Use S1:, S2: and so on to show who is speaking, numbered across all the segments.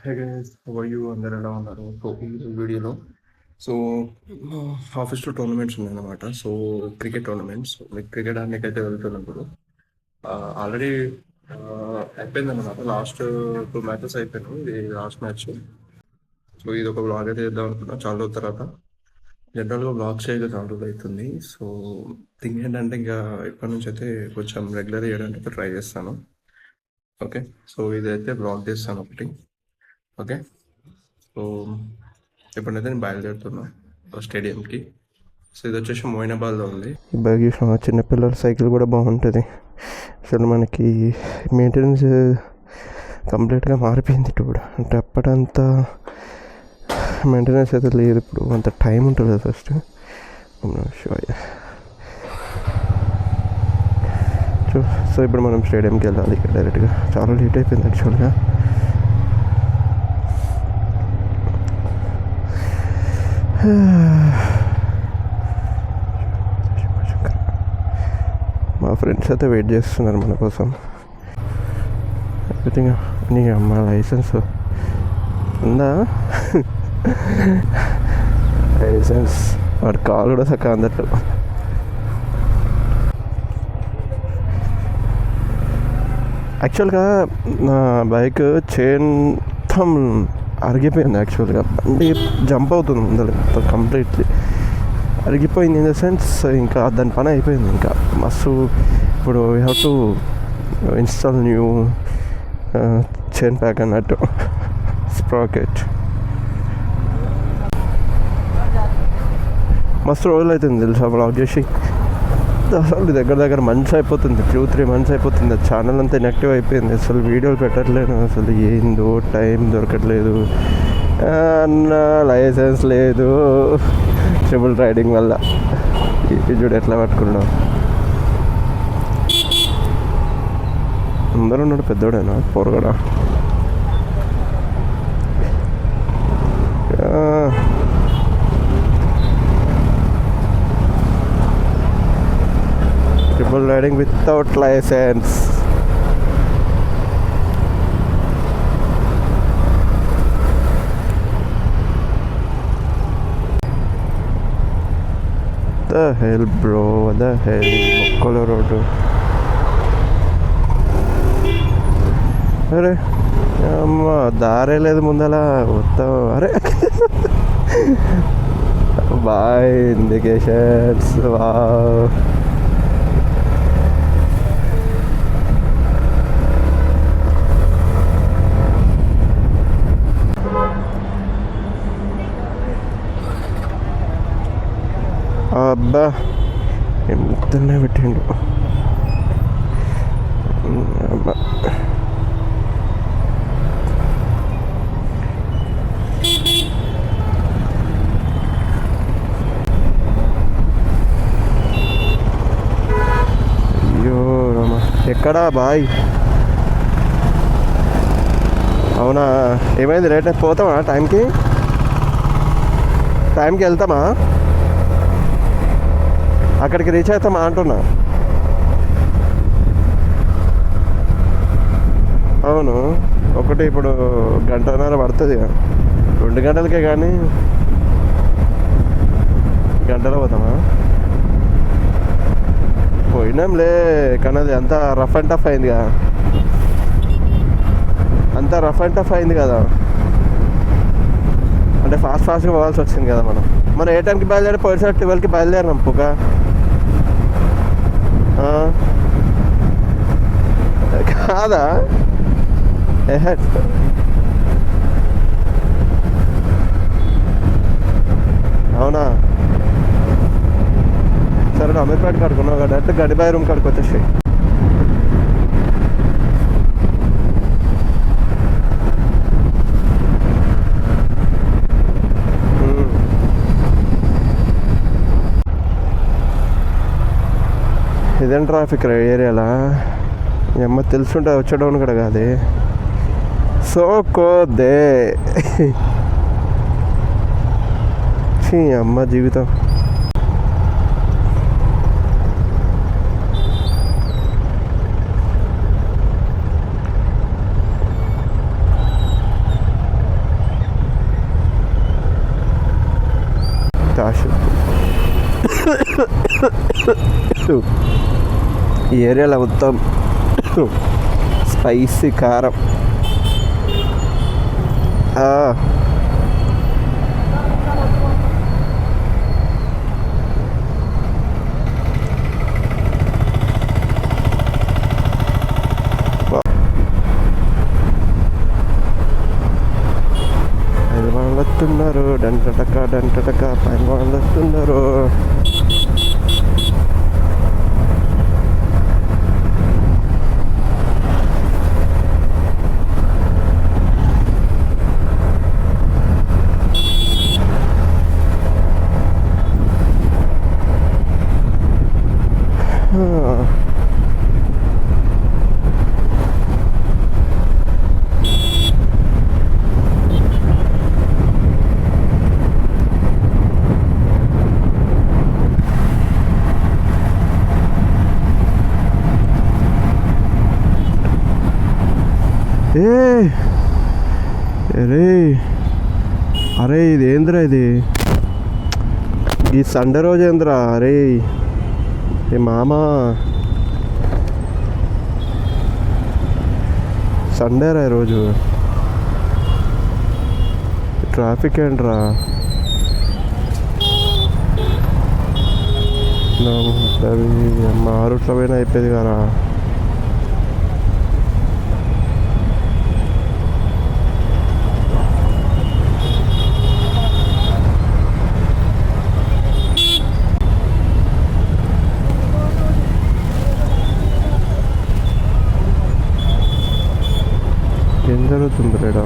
S1: Hey guys, how are you? అందరు ఎలా ఉన్నారు? సో ఈ వీడియోలో సో ఆఫీస్లో టోర్నమెంట్స్ ఉన్నాయన్నమాట. So cricket tournaments, like cricket ఆడడానికి అయితే వెళ్తున్నప్పుడు ఆల్రెడీ అయిపోయిందన్నమాట. లాస్ట్ 2 మ్యాచెస్ అయిపోయినాయి, ఇది లాస్ట్ మ్యాచ్. సో ఇది ఒక బ్లాగ్ అయితే చేద్దాం అనుకున్నా చాలా రోజుల తర్వాత. జనరల్గా బ్లాగ్ చేయగా చాలా రోజులు అవుతుంది. సో థింగ్ ఏంటంటే ఇంకా ఇప్పటి నుంచి అయితే కొంచెం రెగ్యులర్ చేయడానికి ట్రై చేస్తాను. ఓకే, సో ఇదైతే బ్లాగ్ చేస్తాను ఒకటి. ఓకే, సో ఇప్పుడైతే నేను బయలుదేరుతున్నా స్టేడియంకి. సో ఇది వచ్చేసి మోయినాబాద్లో ఉంది.
S2: బాగా చూసిన చిన్నపిల్లల సైకిల్ కూడా బాగుంటుంది. అసలు మనకి మెయింటెనెన్స్ కంప్లీట్గా మారిపోయింది ఇప్పుడు. అంటే అప్పుడంతా మెయింటెనెన్స్ అయితే లేదు, ఇప్పుడు అంత టైం ఉంటుంది ఫస్ట్. సో ఇప్పుడు మనం స్టేడియంకి వెళ్ళాలి డైరెక్ట్గా. చాలా లేట్ అయిపోయింది యాక్చువల్గా. మా ఫ్రెండ్స్ అయితే వెయిట్ చేస్తున్నారు మన కోసం. ఎవ్రీథింగ్. నీ అమ్మ లైసెన్స్ ఉందా? లైసెన్స్ వాడు కాల్ కూడా సక్క అందట్టు. యాక్చువల్గా నా బైక్ చైన్ మొత్తం అరిగిపోయింది. యాక్చువల్గా బండి జంప్ అవుతుంది ముందర కంప్లీట్లీ అరిగిపోయింది. ఇన్ ద సెన్స్ ఇంకా దాని పని అయిపోయింది. ఇంకా మస్తు ఇప్పుడు we have to install new chain pack అన్నట్టు, స్ప్రాకెట్. మస్తు రోజులు అవుతుంది తెలుసా బ్లాగ్ చేసి. అసలు దగ్గర మంత్స్ అయిపోతుంది, 2-3 మంత్స్ అయిపోతుంది. ఛానల్ అంతా ఇన్యాక్టివ్ అయిపోయింది. అసలు వీడియోలు పెట్టట్లేను. అసలు ఏందో టైం దొరకట్లేదు. లైసెన్స్ లేదు ట్రిపుల్ రైడింగ్ వల్ల. చూడు ఎట్లా పట్టుకున్నావు. అందరూ ఉన్నాడు. పెద్దోడేనా పొరగడా? Triple riding without licence. The hell bro, what the hell? మొక్కల రోడ్డు. అరే అమ్మ దారే లేదు ముందలా మొత్తం. అరే బాయ్ ఇండికేషన్స్. వావ్, అబ్బా ఎంతనే పెట్టిండు. అబ్బా అయ్యో రామా, ఎక్కడా బాయ్? అవునా, ఏమైంది? రేట్ పోతామా? టైంకి వెళ్తామా? అక్కడికి రీచ్ అవుతామా అంటున్నా. అవును, ఒకటి ఇప్పుడు 1.5 పడుతుంది. 2 గంటలకే, కానీ గంటలో పోతామా? పోయినాంలే, కానీ అది అంతా రఫ్ అండ్ టఫ్ అయింది కదా. అంతా రఫ్ అండ్ టఫ్ అయింది కదా, అంటే ఫాస్ట్గా పోవాల్సి వచ్చింది కదా. మనం ఏ టైంకి బయలుదేరి పోయినసారి 12కి బయలుదేరినాం పుక. కాదా? అవునా? సరే అమీర్పేట కడుకున్నావు కదా, అంటే గడిబాయి రూమ్ కాడికి వచ్చేసి. ఇదేం ట్రాఫిక్ ఏరియాలా? అమ్మ తెలుసుంటే వచ్చేటోను కూడా కాదే. సోకోదే అమ్మ జీవితం. ఈ ఏరియాలో మొత్తం స్పైసీ కారం. వాళ్ళు వస్తున్నారు, డంటటక పైన వాళ్ళు వస్తున్నారు. అరే ఇది ఏంద్రా, ఇది ఈ సండే రోజు ఏంద్రా? అరే ఏ మామా, సండేరా ఈరోజు. ట్రాఫిక్ ఏంట్రా? మా రూట్లో పోయినా అయిపోయింది కదా. ఏం జరుగుతుంది రేడా?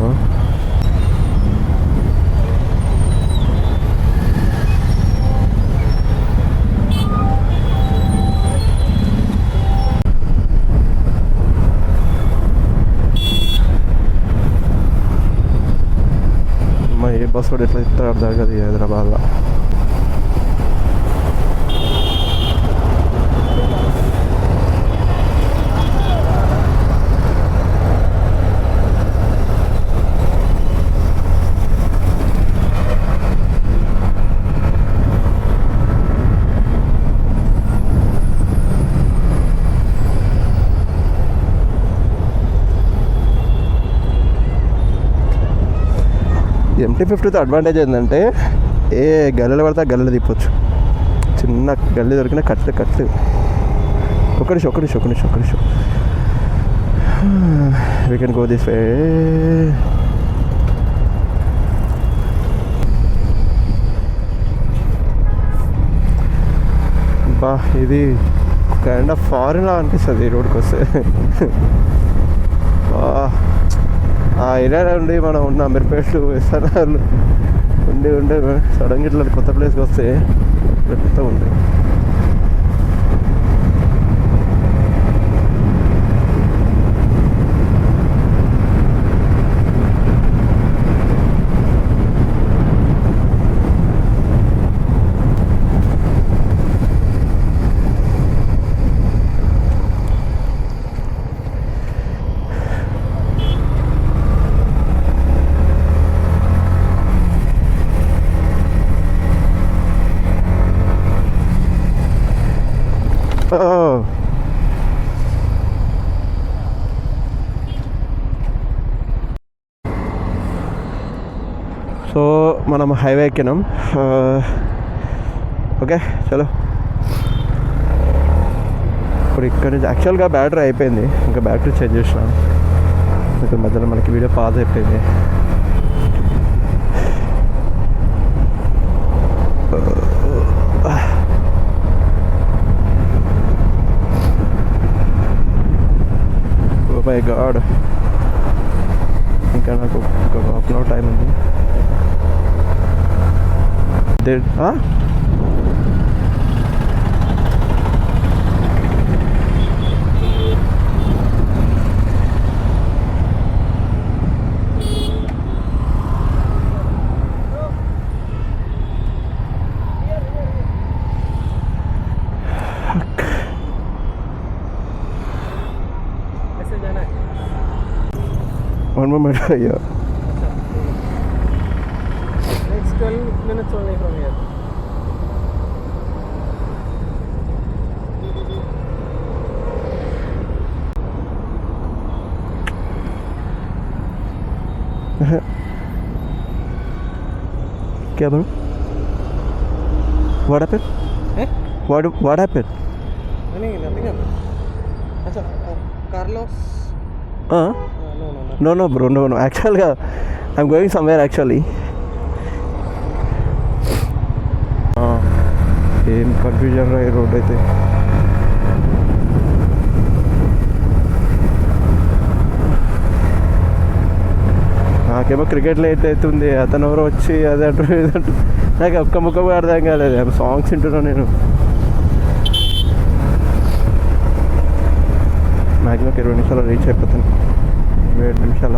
S2: అమ్మ ఏ బస్ కూడా ఎట్లా ఇస్తాడు అర్థం కదా హైదరాబాద్లో. MT-50తో అడ్వాంటేజ్ ఏంటంటే ఏ గల్లెలు పడితే గల్లెలు తిప్పొచ్చు. చిన్న గల్లీ దొరికిన కట్లు. ఒక నిమిషం we can go this way. బా ఇది కైండ్ ఆఫ్ ఫారిన్లా అనిపిస్తుంది ఈ రోడ్కి వస్తే. ఆ ఏరియా నుండి మనం ఉన్న అమీర్పేట్లు విస్తరణలు ఉండి సడన్గా ఇట్లా కొత్త ప్లేస్కి వస్తే పెద్ద ఉంది. సో మనం హైవే ఎక్కినాం. ఓకే చలో. ఇప్పుడు ఇక్కడ నుంచి యాక్చువల్గా బ్యాటరీ అయిపోయింది, ఇంకా బ్యాటరీ చేంజ్ చేసిన. ఇక్కడ మధ్యలో మనకి వీడియో పాజ్ అయిపోయింది. ఓ మై గాడ్, ఇంకా నాకు ఒక హాఫ్ అన్ అవర్ టైం ఉంది. One more minute here.
S3: Next 12 minutes only from here.
S2: क्या bro? What happened? What happened?
S1: nothing happened. अच्छा Carlos.
S2: No bro, no. Actually, I'm going somewhere actually. ఏం confusion రా ఈ road అయితే. నాకేమో cricket late అవుతుంది, అతను ఎవరో వచ్చి అది అంటారు ఇది అంటారు. నాకు ఒక్క ముక్క కూడా అర్థం కాలేదు. సాంగ్స్ వింటున్నాను నేను. మ్యాక్సిమం 20 నిమిషాలు రీచ్ అయిపోతాను. 7 నిమిషాల.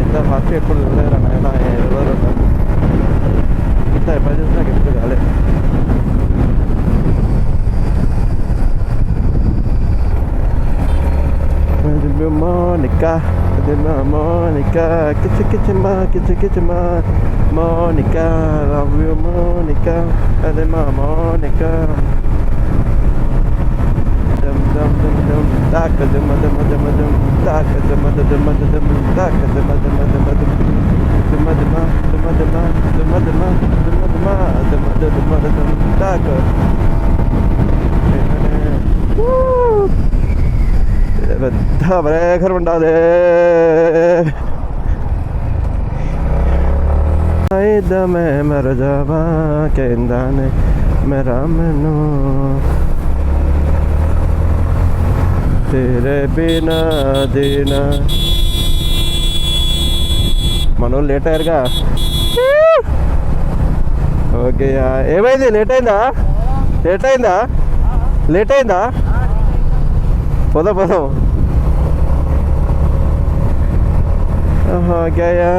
S2: ఎంత ఫాస్ట్ ఎప్పుడు చూడలేరు నాయన. ఎవరు ఇంత ఎమర్జెన్సీ నాకు ఎప్పుడు కాలేదు. Monica, Monica, Kitchima, Monica, love you Monica, Monica. Dum dum dum dum, taka dum dum dum dum, taka dum dum dum dum, taka dum dum dum dum, dum dum, taka. పెద్ద breaker ఉండాలి. మే మర Java కేందానే మేరా menu तेरे बिना जीना. మనోళ్ళు late అయ్యారుగా. Okay ఏమైంది? Late అయిందా? పోదాం. Gaya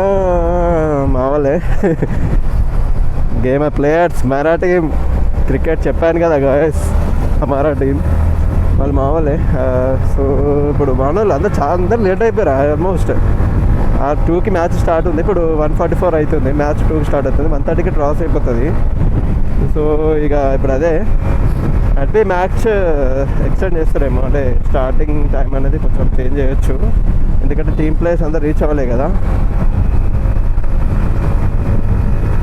S2: మావలే game players మారా team cricket చెప్పాను కదా గాయస్. మారా టీం వాళ్ళు మావలే. సో ఇప్పుడు మనోళ్ళు అందరూ లేట్ అయిపోయారు. ఆల్మోస్ట్ 2కి మ్యాచ్ స్టార్ట్ ఉంది. ఇప్పుడు 1:44 అవుతుంది. మ్యాచ్ 2కి స్టార్ట్ అవుతుంది. 1:30కి డ్రాస్ అయిపోతుంది. సో ఇక ఇప్పుడు అదే అంటే మ్యాచ్ ఎక్స్టెండ్ చేస్తారేమో. అంటే స్టార్టింగ్ టైం అనేది కొంచెం చేంజ్ చేయొచ్చు. ఎందుకంటే టీమ్ ప్లేయర్స్ అందరూ రీచ్ అవ్వలే కదా.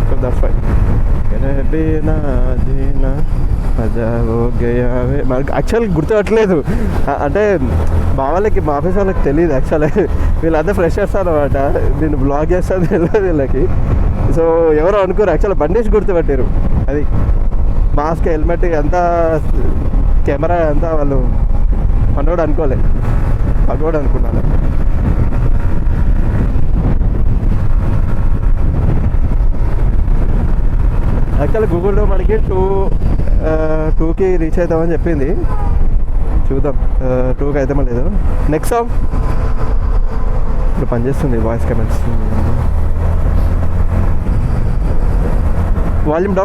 S2: So that's fine. మనకి యాక్చువల్గా గుర్తుపట్టలేదు. అంటే మా ఆఫీస్ వాళ్ళకి తెలియదు యాక్చువల్గా. వీళ్ళంతా ఫ్రెషర్స్ అనమాట. నేను బ్లాగ్ చేస్తాను తెలియదు వీళ్ళకి. సో ఎవరో అనుకోరు యాక్చువల్గా. బండేసి గుర్తుపట్టారు. అది మాస్క్, హెల్మెట్ అంతా, కెమెరా అంతా వాళ్ళు మనోడు అనుకోలే, పగోడు అనుకున్నాను. యాక్చువల్లీ గూగుల్లో మనకి 2కి రీచ్ అవుతామని చెప్పింది. చూద్దాం 2కి అవుతామో లేదు. నెక్స్ట్ సాంగ్ ఇప్పుడు పనిచేస్తుంది. Voice comments volume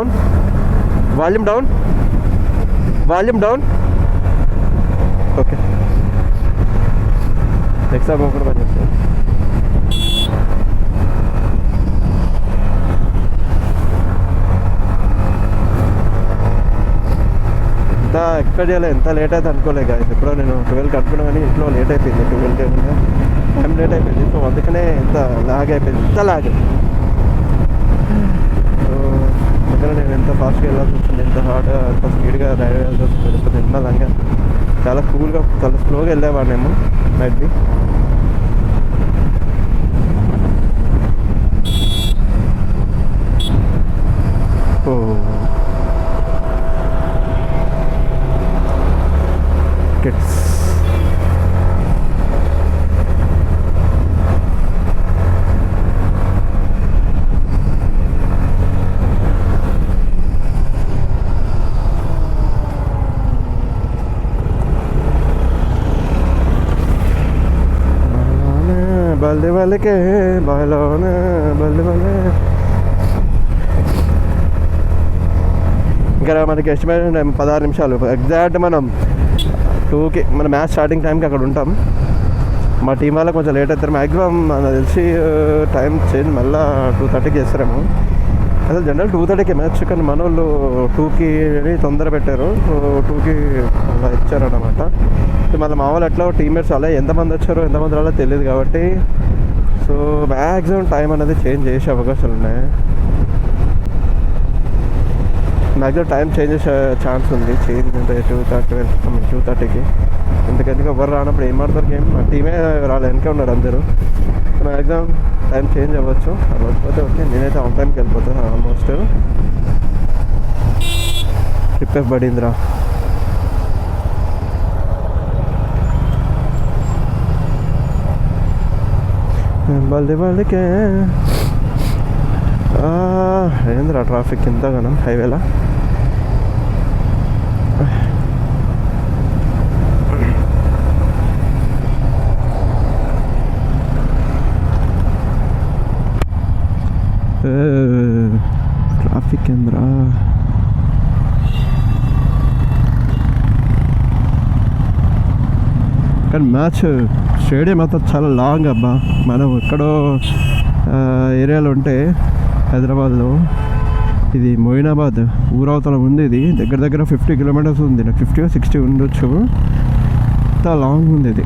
S2: down. Okay next song కూడా పనిచేస్తుంది. ఎంత ఎక్స్పెక్ట్ చేయలేదు. ఎంత లేట్ అయితే అనుకోలేదు కదా. ఎప్పుడో నేను 12కి అనుకున్నా కానీ ఇంట్లో లేట్ అయిపోయింది. 12కి టైం లేట్ అయిపోయింది. సో అందుకనే ఎంత లాగ్ అయిపోయింది. అందుకనే నేను ఎంత ఫాస్ట్గా వెళ్ళాల్సి వచ్చింది. ఎంత హార్డ్గా, ఎంత స్పీడ్గా డ్రైవ్ చేయాల్సి వస్తుంది. లేకపోతే నిమ్మలంగా చాలా కూల్గా, చాలా స్లోగా వెళ్ళేవాడినేమో మైట్ బి. టికెట్స్ బల్లి బల్లికే బాలోన బల్లి బల్లి. ఇంకా మనకి ఎస్టిమేషన్ టైం 16 నిమిషాలు. ఎగ్జాక్ట్ మనం 2కి మన మ్యాచ్ స్టార్టింగ్ టైంకి అక్కడ ఉంటాం. మా టీం వల్ల కొంచెం లేట్ అవుతారు. మ్యాక్సిమం నాకు తెలిసి టైం చేంజ్ మళ్ళీ 2:30కి చేస్తారేమో. అసలు జనరల్ 2:30కి మ్యాచ్, కానీ మన వాళ్ళు 2కి తొందర పెట్టారు. 2కి అలా ఇచ్చారన్నమాట. మళ్ళీ మా వాళ్ళు ఎట్లా టీమ్మేట్స్ అలా ఎంతమంది వచ్చారో ఎంతమంది రాలో తెలియదు కాబట్టి సో మ్యాక్సిమం టైం అనేది చేంజ్ చేసే అవకాశాలు ఉన్నాయి. మ్యాక్సిమం టైం చేంజ్ చేసే ఛాన్స్ ఉంది. చేంజ్ అంటే 2:30కి. ఎందుకంటే ఎవరు రానప్పుడు ఏం ఆడతారు గేమ్. మా టీమే రాలే, వెనకే ఉన్నారు అందరూ. మ్యాక్సిమం టైం చేంజ్ అవ్వచ్చు. అవ్వకపోతే ఓకే, నేనైతే ఆన్ టైంకి వెళ్ళిపోతాను ఆల్మోస్ట్. ట్రిప్ పడిందిరా. బల్లికే ఏంద్రా ట్రాఫిక్ ఇంతగానో హైవేలా. ట్రాఫిక్ ఏంద్రా. కానీ మ్యాచ్ స్టేడియం అయితే చాలా లాంగ్ అబ్బా. మనం ఎక్కడో ఏరియాలో ఉంటే హైదరాబాద్లో, ఇది మొయినాబాద్ ఊరవతల ఉంది. ఇది దగ్గర దగ్గర 50 కిలోమీటర్స్ ఉంది. నాకు 50 or 60 ఉండొచ్చు. ఇంత లాంగ్ ఉంది ఇది.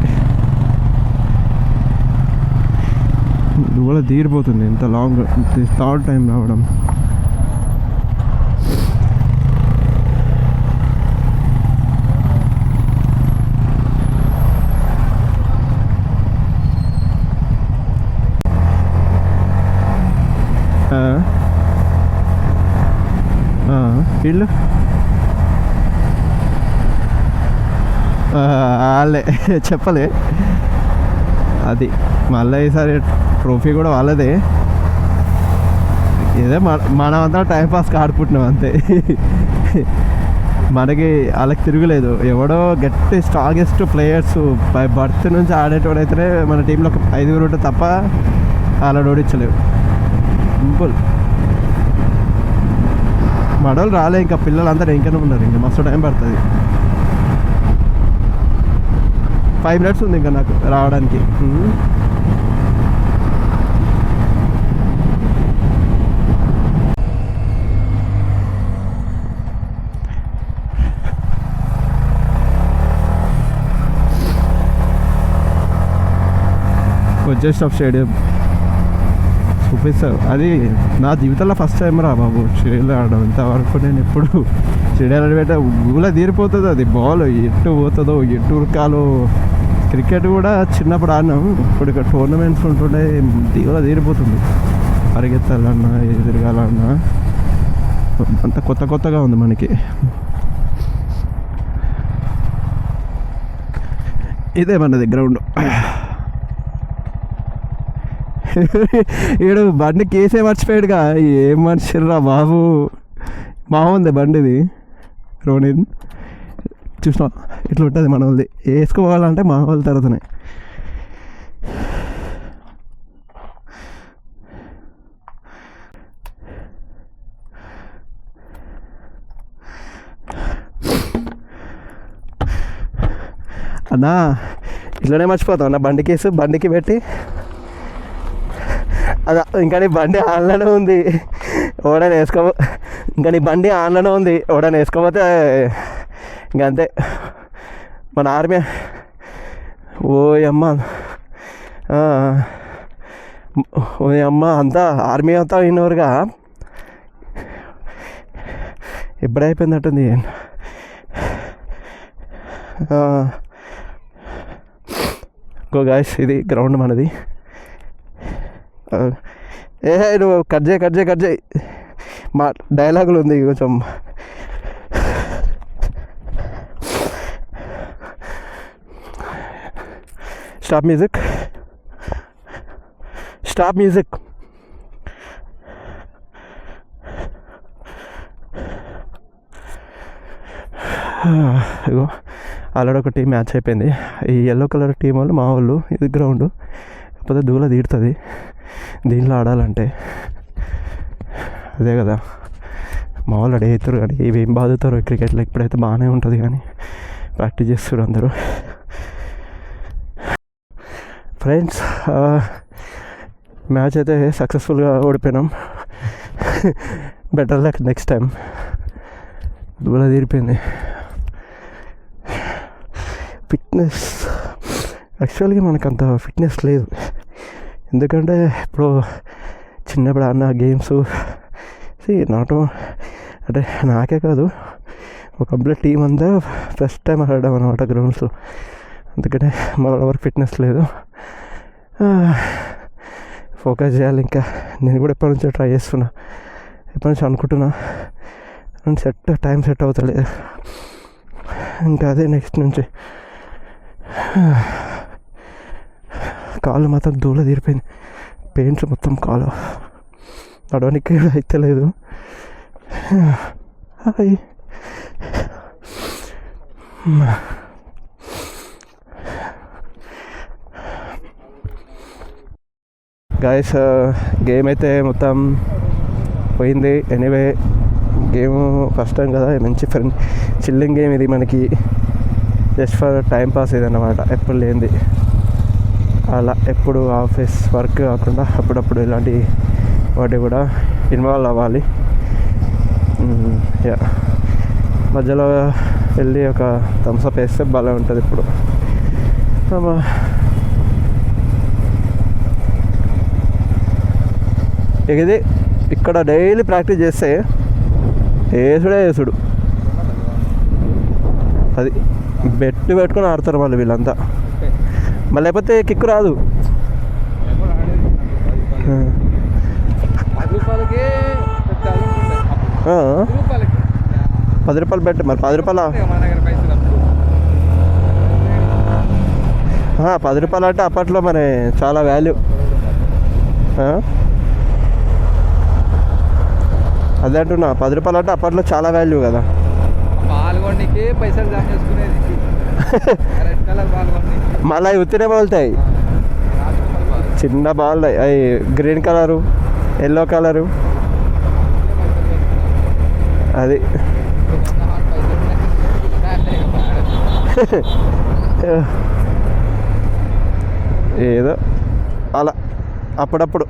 S2: కూడా తీరిపోతుంది ఇంత లాంగ్. థర్డ్ టైం రావడం. వీళ్ళు వాళ్ళే చెప్పలే. అది మళ్ళీ ఈసారి ట్రోఫీ కూడా వాళ్ళదే. ఇదే మనం అంతా టైంపాస్కి ఆడుకుంటున్నాం అంతే. మనకి వాళ్ళకి తిరగలేదు. ఎవడో గట్టి స్ట్రాంగెస్ట్ ప్లేయర్స్ బై బర్త్ నుంచి ఆడేటోడైతేనే మన టీంలో 5 ఉంటే తప్ప అలా ఓడించలేవు. సింపుల్. మడవలు రాలే, ఇంకా పిల్లలందరూ ఇంకనే ఉన్నారు. ఇంకా మస్తు టైం పడుతుంది. 5 minutes ఉంది ఇంకా నాకు రావడానికి. వచ్చేస్టాప్ స్టేడియం చూపిస్తారు. అది నా జీవితంలో ఫస్ట్ టైం రా బాబు స్టేడియంలో ఆడడం. ఇంతవరకు నేను ఎప్పుడు స్టేడియంలో పెట్టే ఊళ్ళో తీరిపోతుంది. అది బాల్ ఎటు పోతుందో ఎటు ఉరకాలో. క్రికెట్ కూడా చిన్నప్పుడు ఆడినాం. ఇప్పుడు ఇక్కడ టోర్నమెంట్స్ ఉంటుండే దిగులో తీరిపోతుంది. పరిగెత్తాలన్నా తిరగాలన్నా అంత కొత్తగా ఉంది మనకి. ఇదే మనది గ్రౌండ్. ఈడు బండి కేసే మర్చిపోయాడుగా. ఏం మర్చిర్రా బాబు. బాగుంది బండిది రోనిన్. చూసినా ఇట్లా ఉంటుంది మన వాళ్ళది. వేసుకోవాలంటే మా వాళ్ళ తర్వాతనే. అన్నా ఇట్లనే మర్చిపోతావు అన్న బండి కేసు. బండికి పెట్టి అదా ఇంకా నీ బండి ఆన్లోనే ఉంది. ఎవడైనా ఇంకా నీ బండి ఆన్లోనే ఉంది. ఎవడైనా వేసుకోకపోతే ఇంకా అంతే. మన ఆర్మీ ఓ అమ్మ అంతా ఆర్మీ అంతా అయినవరుగా ఎప్పుడైపోయిందట్టుంది. గో గాయ్స్, ఇది గ్రౌండ్ మనది. నువ్వు కట్ చేయి. మా డైలాగులు ఉంది కొంచెం. Stop music. ఇగో ఆల్రెడీ ఒక టీం మ్యాచ్ అయిపోయింది. ఈ ఎల్లో కలర్ టీం వాళ్ళు మా వాళ్ళు. ఇది గ్రౌండ్. కాకపోతే దూల తీరుతుంది దీనిలో ఆడాలంటే. అదే కదా మా వాళ్ళు రెడీ అవుతారు కానీ ఇవేం బాదుతారు క్రికెట్లో. ఇప్పుడైతే బాగానే ఉంటుంది కానీ ప్రాక్టీస్ చేస్తారు అందరూ. ఫ్రెండ్స్ మ్యాచ్ అయితే సక్సెస్ఫుల్గా ఓడిపోయినాం. Better luck next time. దూల తీరిపోయింది. ఫిట్నెస్ యాక్చువల్గా మనకంత ఫిట్నెస్ లేదు, ఎందుకంటే ఇప్పుడు చిన్నప్పుడు ఆడిన గేమ్స్ నాట్ అంటే నాకే కాదు ఒక కంప్లీట్ టీం అంతా ఫస్ట్ టైం ఆడడం అనమాట గ్రౌండ్స్లో. అందుకనే మన వరకు ఫిట్నెస్ లేదు. ఫోకస్ చేయాలి. ఇంకా నేను కూడా ఎప్పటి నుంచో ట్రై చేస్తున్నా, ఎప్పటి నుంచి అనుకుంటున్నా, టైం సెట్ అవుతలేదు. ఇంకా అదే నెక్స్ట్ నుంచి. కాళ్ళు మాత్రం దూల తీరిపోయింది, పెయింట్స్ మొత్తం కాలు నడవడానికి అయితే లేదు. గాయస్ గేమ్ అయితే మొత్తం పోయింది. ఎనీవే గేమ్ ఫస్ట్ టైం కదా, మంచి ఫ్రెండ్ చిల్లింగ్ గేమ్ ఇది. మనకి జస్ట్ ఫర్ టైం పాస్ ఇదన్నమాట, ఎప్పుడు లేనిది. అలా ఎప్పుడు ఆఫీస్ వర్క్ కాకుండా అప్పుడప్పుడు ఇలాంటి వాటి కూడా ఇన్వాల్వ్ అవ్వాలి. మధ్యలో వెళ్ళి ఒక థమ్స్అప్ వేస్తే బాగా ఉంటుంది. ఇప్పుడు ఇది ఇక్కడ డైలీ ప్రాక్టీస్ చేస్తే వేసుడు అది బెట్టు పెట్టుకొని ఆడతారు మళ్ళీ వీళ్ళంతా. మళ్ళీ లేకపోతే కిక్కు రాదు. ₹10 బెట్ మరి ₹10 ₹10 అంటే అప్పట్లో మరి చాలా వాల్యూ. అదే అంటున్నా, ₹10 అంటే అప్పట్లో చాలా వాల్యూ కదా.
S3: పాల్గొనికి పైసలు జమ చేసుకునేది.
S2: మళ్ళీ ఉత్తినే బాగుతాయి, చిన్న బాల్ అవి గ్రీన్ కలరు, ఎల్లో కలరు. అది ఏదో అలా అప్పుడప్పుడు